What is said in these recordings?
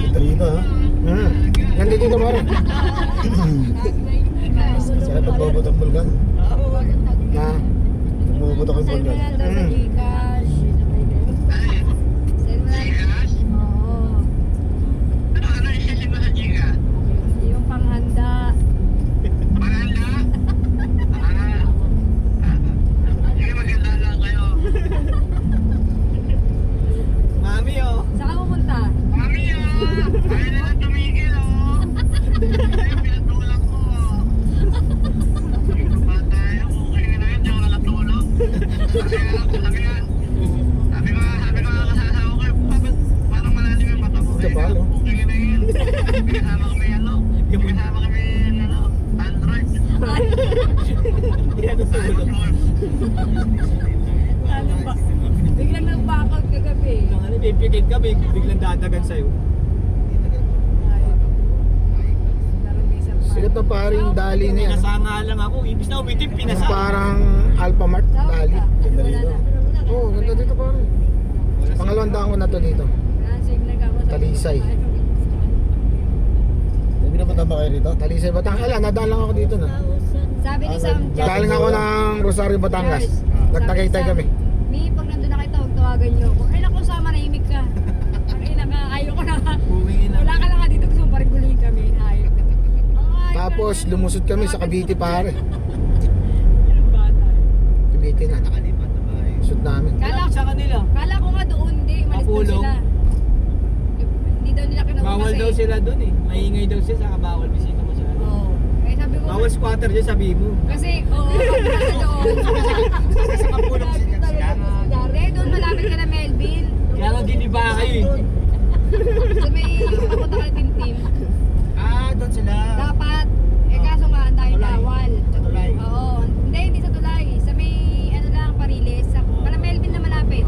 Dito ha. Nandito dito mo rin. Sarap pagbubutok bulkan. Na. Bubutok yung Send mo bulkan. lang daw sa Gcash. Send mo lang. Oo. Yung panghanda. Mami, oh. Saan ka pupunta? Ito pa, no? Ano ba? Biglang nag-backout kagabi. Nung ano, pipikit ka, biglang dadagan sa'yo. Sikat na paring dali na yan. Pinasanga lang ako. Ibig na umitim, Yung pinasanga. parang Alphamart dali. Ganda rito. Oo, ganda dito pare. Pangalawang daan ko na to dito. Talisay. Hindi na punta ba kayo rito? Talisay, Batangas. Ala, nadaan lang ako dito na. Sabi ni Sam, Galing ako ng Rosario, Batangas. Nagtagaytay kami. Mi, pag nandun na kita, huwag tawagan niyo ako. Ay naku, Sam, manahimik ka. Ang ina ka, ayaw ko na. Uwingin na. Wala ka lang nga dito, gusto mo pa rin guluhin kami. Ayaw. Tapos lumusot kami sa Cavite pare. Anong bata? Cavite na. Nakalipat na ba eh? Shoot namin. Kala, Sa kanila. kala ko nga doon, hindi. Malis daw Mapulong. sila. Hindi daw nila kinuha Bawal kasi. daw sila doon eh. Maingay daw sila, saka bawal bisita mo sa ano. Oo. Kaya sabi ko, Bawal squatter dyan, sabi mo. kasi, oo, nasa doon. Sa kapulong sila. Dari, doon malapit ka na Melvin. Kaya nga giniba kayo eh. Sa may, papunta ka na Tintim. Doon sila. Dapat, kaso nga, ang dahil Tulay. bawal. Sa tulay. Oo. Hindi sa tulay. Sa may, ano lang, Pariles. Sa, para Melvin na malapit.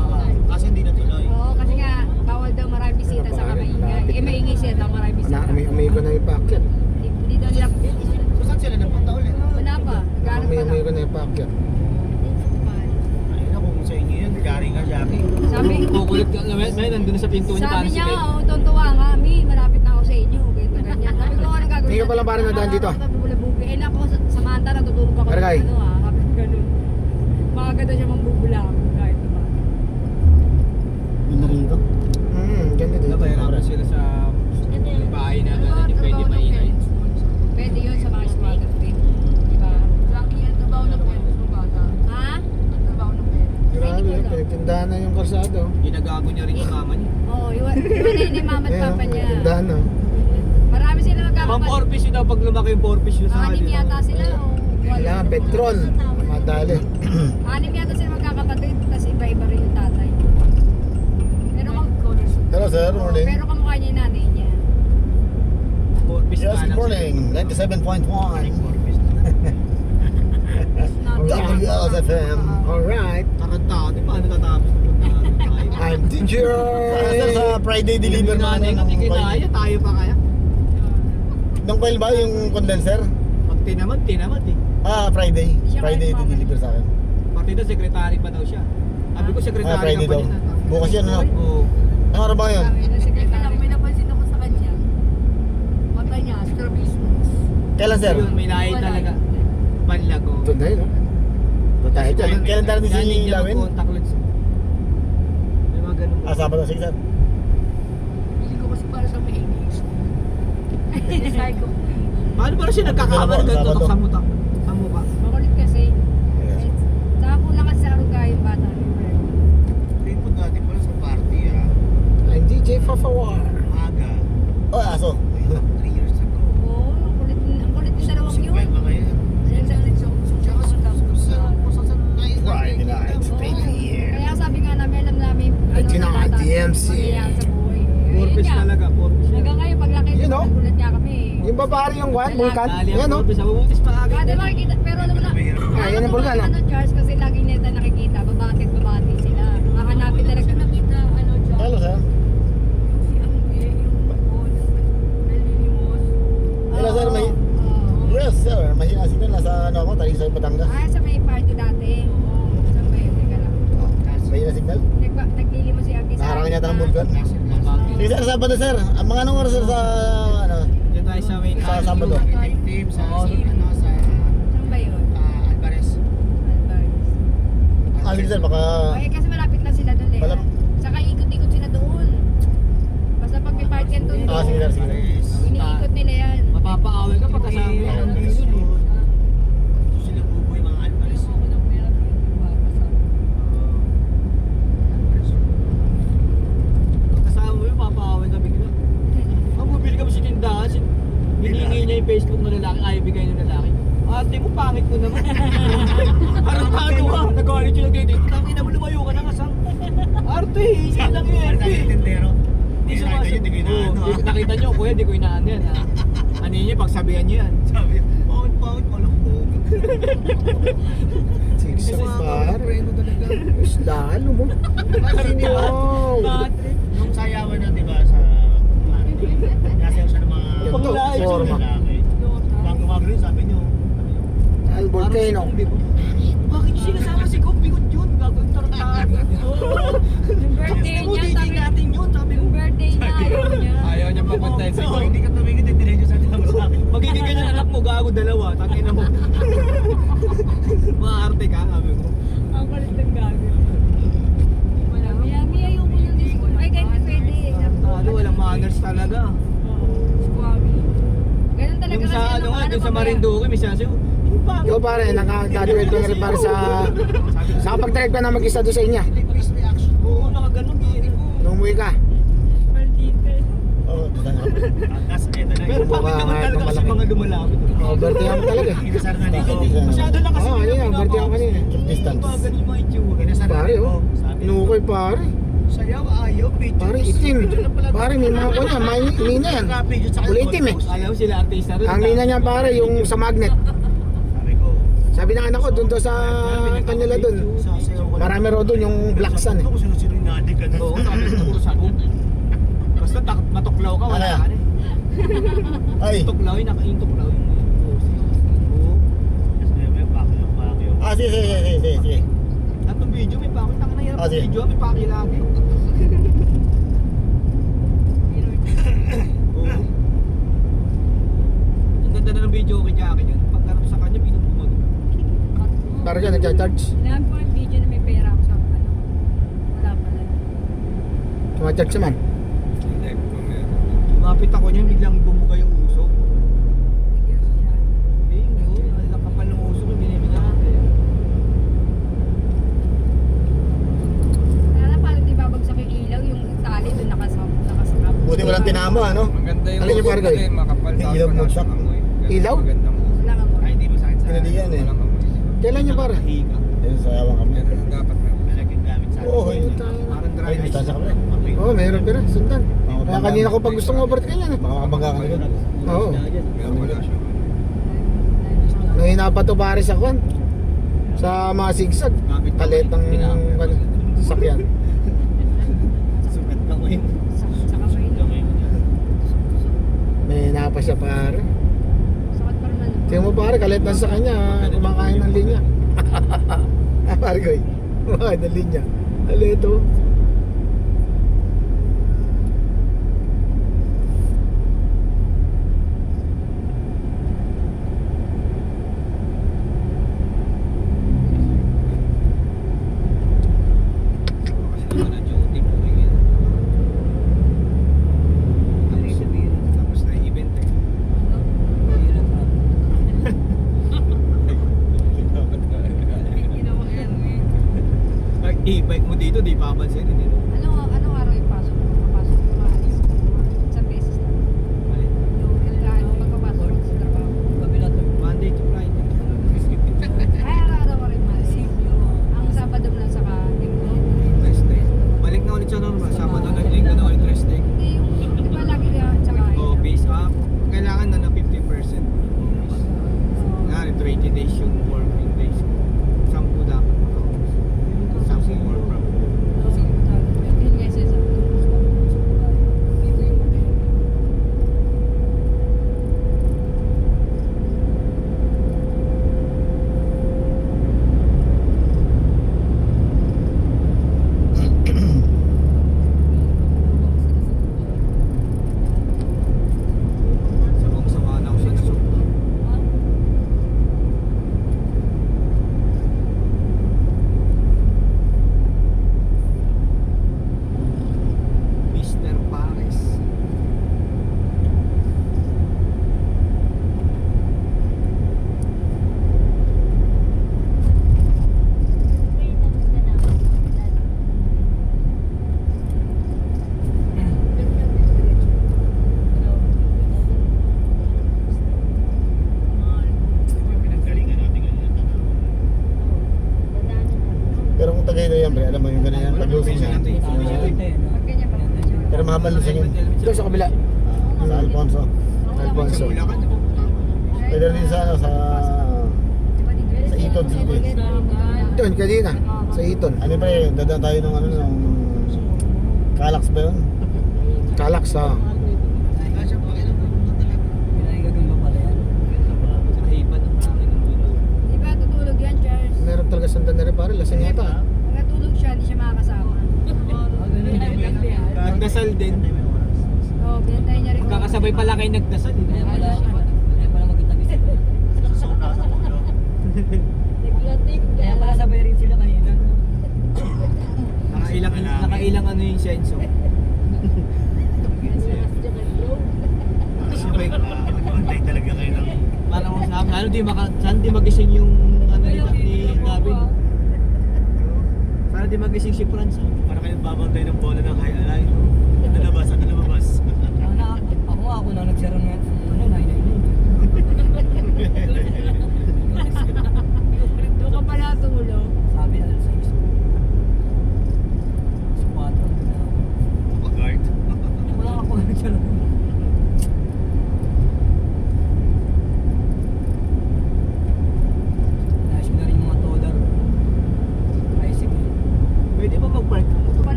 Kasi hindi na tuloy. Oo, kasi nga, bawal daw maraming bisita sa kamaingay. Eh, maingay siya daw maraming bisita. Umay ko na yung packet. Hindi daw nila, So saan sila napunta ulit? wala pa. Naghanap pa Umay lang. ko na yung packet. Ayun ako kung sa inyo yun. Jari ka, Jackie. Sabi, Kukulit ka naman, nandun na sa pinto niya. sabi parang niya, si Ken. oh, tontuwa nga, Mi, malapit na ako sa inyo. Ganito, ganyan. Sabi ko, ano gagawin? Hindi ka pala parang nadaan dito. Bubula-bubi. Eh, nako, sa Manta, natutulog ako. Barangay. Ano ah, sabi ko ganun. Makaganda siya mambubula. Kahit naman. Yun na rito. Ganda dito. Nabayarapan sila sa bahay na hindi pwede maingay. Pwede yun sa mga swagat pin. Diba? Ha? Grabe, pinagtindahan na yung karsado. Ginagago niya rin yung mama niya. Oo, iwan na yun ni mama at papa niya. Tindahan na. Marami sila Pang magkakapat. porfish yun daw pag lumaki yung porfish yun sa Anim yata sila. Kailangan petrol. Madali. Anim yata sila magkakapatid. Tapos iba-iba rin yung tatay. Hello sir, morning. Pero kamukha niya yung nanay niya. Porfish Yes, good morning. 97.1. WLSFM. Alright. Tarantado, paano tatapos na punta? I'm teacher. Sir, sa Friday deliver na Nanay ko, ng hindi coil. kinaya, tayo pa kaya? Ng coil ba yung condenser? Pag tinamad eh. Friday. Siya Friday kayo, deliver sa akin. Pati daw, secretary pa daw siya. Sabi ko, secretary Friday ka pa daw. niya. Bukas yan, ano? Oo. Anong araw ba ngayon? May napansin ako sa kanya. Mata niya, strabismus. Kailan sir? Yun, may lahi talaga. Panlago. Ito na yun. Tayo dyan. Kailan darating si Lawin? Contact lens. May mga ganun. Sabado 6 sir. Hindi ko kasi para sa maingay. Psycho. Paano ba siya nagkakamali Sabado. ganito sa muta? Sa mukha. Makulit kasi. Yes. Saka po lang kasi sa Aruga yung bata. Pinput natin pala sa party I'm DJ Fafawar. Aga. Oh, aso. 3 years ago. Oo, ang kulit ng dalawang yun. ngayon. Friday night, baby. Kaya sabi nga namin, alam namin, At yun ang bata, DMC. mangyayari sa buhay. Yun Porfish nga. talaga, porfish. Hanggang ngayon, paglaki, Yun, oh. nagulat niya kami. Yung babae yung one, vulkan. Dali Yan ang o. porfish. Mabutis pa agad. Kada makikita, pero alam mo na, yan ang vulkan, ano, Charles, kasi laging neta nakikita, babati sila. Hahanapin talaga. Nakita, ano, Charles, Hello sir. si Angge, yung Melinimos. Hello, sir, may- Yes sir. Mahina sila. Nasa ano ako, Talisay, Batangas. Sa may party dati. Saan ba yun? Teka lang. Mahina signal. Naglilimo si Angge sa Naharangan yata ng bulkan. Mabagis. Sige sir, Sabado sir. Ang mga anong oras sir sa ano? Diyan tayo sa may Sa Sabado. team sa Oo. ano sa Saan ba yun? Alvarez. Alvarez. Ah, sige sir, baka... Ay, kasi malapit lang sila doon eh. Malap- Saka ikot-ikot sila doon. Basta pag may park yan doon. Ah, sige sir, sige sir. Iniikot nila yan. Mapapaaway ka pag kasama mo. Oo. Sila buboy mga Alvarez. Pag kasama mo yun, mapapaaway ka bigla. Pag bumili ka mo sa tindahan, hiningi niya yung Facebook ng lalaki, ayaw bigay ng lalaki. Ate mo, pangit ko naman. Parang tago ka. Nagalit yung nag-date. Tangin na mo, lumayo ka na kasang. Arte, hindi lang yung RP. Hindi sumasagot. Nakita nyo, kuya, di ko inaan yan. Ha? Ano yun, pagsabihan nyo yan. Sabi, pangit, walang bog. Sige par. Isdaan mo. Wow. Nung sayawan na, di ba, sa... Nasayaw siya ng mga... Ganda, forma. lalaki. Pag gumagano yun, sabi nyo, Al Volcano. bakit yung sinasama si Kong? Bigot yun. Gagawin tarantado. Yung birthday Gusto mo, niya, dating sabi natin yun. Sabi ko, yung birthday niya, ayaw niya. Ayaw niya papuntahin sa Oo, iyo. hindi ka tumingin, diretso sa atin sa akin. Magiging ganyan anak mo, gago dalawa. Tangin na mo. Maarte ka, sabi ko. Ang kulit ng gago. Wala. Miyami, ayoko ng disco. Ay, ganito pwede. Tarantado, walang manners talaga. Squammy. Ganun talaga Yung kasi sa ano nga, dun sa Marinduque, may sinasayo, yung pa. Ikaw pare, naka-graduate ka na rin para sa... Nakapag-drive ka na mag-isa doon sa inya. Oo, nakaganon eh. Nung umuwi ka. Oo, doon na. Pero Mukha bakit naman nga talaga itong kasi malaki. mga lumalapit? Oh, birthday mo talaga eh. Masyado lang kasi. Oo, ayun nga, birthday ako kanina. Keep distance. Mga ganun yung mga itsura. Pare oh. Inukoy pare. Sayaw, ayaw, picture. Pare itim. Pare may mga kunya, may nina yan. Kulay itim eh. Alam sila artista rin. Ang nina niya pare, yung sa magnet. Sabi ko, Sabi ng anak ko, doon to sa kanila doon. Marami raw doon yung black sun eh. Kung sino-sino yung nadig ka na. Oo, sabi ko, puro sabog. Basta matuklaw ka, wala Ano? ka na eh. Ay! Tuklaw yung naka-intuklaw yung Oo. Ah, sige, sige, sige, sige, sige. Tatong video, may pakit. Taka na hirap Ah, ng sige. video, may pakit lagi. Oo. Ang ganda na ng video kay Jackie yun. Pagkarap sa kanya, binubumag. Pare ka, nagcha-charge. Alam ko yung video na may pera ako sa ano. Wala pala. Tumacharge naman. Lumapit ako niya, biglang bumuga yung uso. Bigyan siya. Bingo, ang kapal ng uso ko, binibigyan. Sana parang di babagsak yung ilaw, yung tali doon nakasakap. Buti walang tinama, ano? Maganda yung Alin yung uso barangay? kasi makapal Yung tapos ilaw wala bumagsak. siyang amoy. Ganun Ilaw? magandang uso. Wala kang Ay, hindi masakit sa Pinadiyan eh. Walang amoy. Kailan niya pare? Higa. Ayun, sayawan kami. Ganun ang dapat na. Talagang gamit sa Oo, atin. Ay, Parang dry ice. distansya kami. Oo, oh, mayroon pera. Sundan. Kaya kanina ko pag gustong overtake yan eh. Baka makabangga ka na doon. Oo. Kaya wala siyang amoy. Nahina pa to pare sa kwan. Sa mga sigsag. Palit ng sasakyan. Sugat ka mo yun. Saka pa yun. May napa siya pare. Sakit pa naman. Tingnan mo pare, kalit na sa kanya. Kumakain ng linya. Ah, pare ko eh. Kumakain ng linya. Alito. Kasi naman ang duty mo. Tapos na event eh. Ginawa yan eh. Pag e-bike mo dito, di papansin dito yan, pre. Alam mo yung ganyan. Pag-lusin niya. Pag ganyan pa. Pero mahabang lusin yun. Ito sa kabila. Sa Alfonso. Alfonso. Pwede rin sa ano, sa Iton City. Doon, kanina. Sa Iton. Ano pre, dadaan tayo ng ano, ng Calax ba yun? Calax, ah. Pinahigagamba pala yan. Sa hipan ng akin ng dulo. Di ba tutulog yan, Charles? Meron talaga sanda na rin pare. Lasing yata. ah. Pag natulog siya, hindi siya makakasama. Nagdasal din. Oo, binantayan niya rin. Kakasabay pala kayo nagdasal. Kaya pala magkatabi sila. Kaya pala sabay rin sila kanina. Nakailang ano yung senso. Nagpantay talaga kayo ng... Parang sana di magising yung ano ni Gavin. Sana di magising si Franz. Para kayo babantay ng bola ng high align. Nalabas at nalabas.